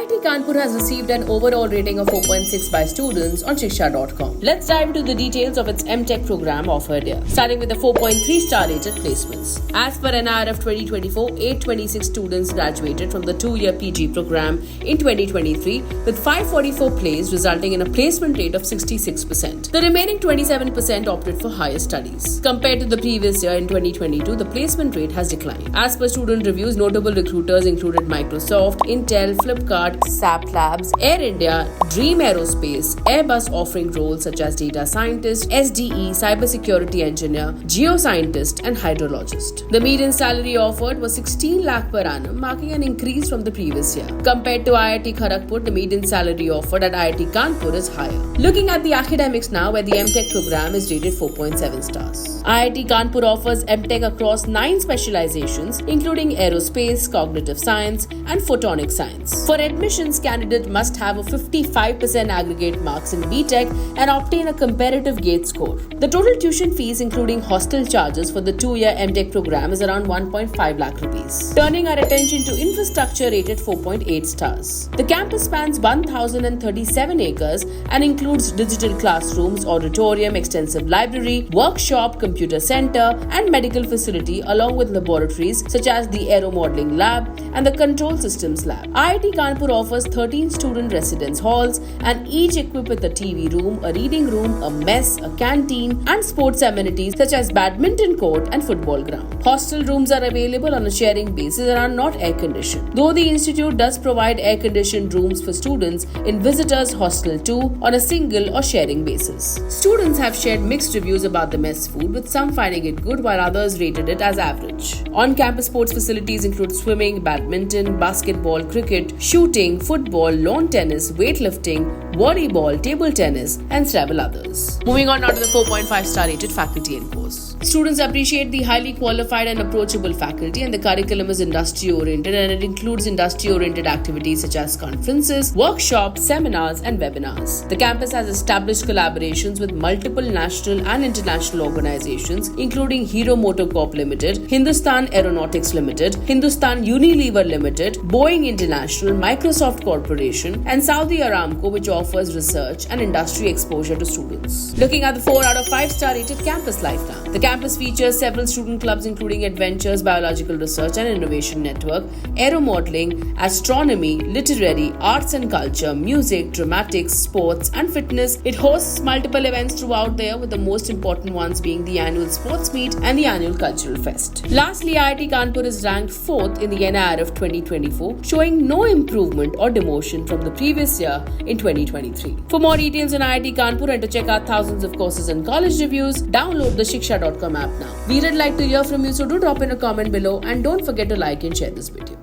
IIT Kanpur has received an overall rating of 4.6 by students on Shiksha.com. Let's dive into the details of its MTech program offered here, starting with the 4.3 star rated placements. As per NIRF 2024, 826 students graduated from the 2-year PG program in 2023 with 544 placed, resulting in a placement rate of 66%. The remaining 27% opted for higher studies. Compared to the previous year in 2022, the placement rate has declined. As per student reviews, notable recruiters included Microsoft, Intel, Flipkart, SAP Labs, Air India, Dream Aerospace, Airbus offering roles such as data scientist, SDE, cybersecurity engineer, geoscientist, and hydrologist. The median salary offered was 16 lakh per annum, marking an increase from the previous year. Compared to IIT Kharagpur, the median salary offered at IIT Kanpur is higher. Looking at the academics now, where the MTech program is rated 4.7 stars. IIT Kanpur offers MTech across 9 specializations, including aerospace, cognitive science, and photonic science. For admissions, candidates must have a 55% aggregate marks in BTech and obtain a comparative GATE score. The total tuition fees, including hostel charges for the 2-year MTech program, is around 1.5 lakh rupees. Turning our attention to infrastructure rated 4.8 stars. The campus spans 1,037 acres and includes digital classrooms, auditorium, extensive library, workshop, computer center, and medical facility, along with laboratories such as the Aero Modeling Lab and the Control Systems Lab. IIT Kanpur offers 13 student residence halls and each equipped with a TV room, a reading room, a mess, a canteen, and sports amenities such as badminton court and football ground. Hostel rooms are available on a sharing basis and are not air-conditioned, though the institute does provide air-conditioned rooms for students in Visitors Hostel 2 on a single or sharing basis. Students have shared mixed reviews about the mess food, with some finding it good while others rated it as average. On-campus sports facilities include swimming, badminton, basketball, cricket, shooting, football, lawn tennis, weightlifting, volleyball, table tennis, and several others. Moving on now to the 4.5 star rated faculty and course. Students appreciate the highly qualified and approachable faculty, and the curriculum is industry-oriented, and it includes industry-oriented activities such as conferences, workshops, seminars, and webinars. The campus has established collaborations with multiple national and international organizations, including Hero MotoCorp Limited, Hindustan Aeronautics Limited, Hindustan Unilever Limited, Boeing International, Microsoft Corporation, and Saudi Aramco, which offers research and industry exposure to students. Looking at the 4 out of 5 star rated campus life now. The campus features several student clubs including Adventures, Biological Research and Innovation Network, Aero Modeling, Astronomy, Literary, Arts and Culture, Music, Dramatics, Sports and Fitness. It hosts multiple events throughout the year, with the most important ones being the annual sports meet and the annual cultural fest. Lastly, IIT Kanpur is ranked 4th in the NIRF 2024, showing no improvement or demotion from the previous year in 2023. For more details on IIT Kanpur and to check out thousands of courses and college reviews, download the Shiksha.com app now. We would like to hear from you, so do drop in a comment below and don't forget to like and share this video.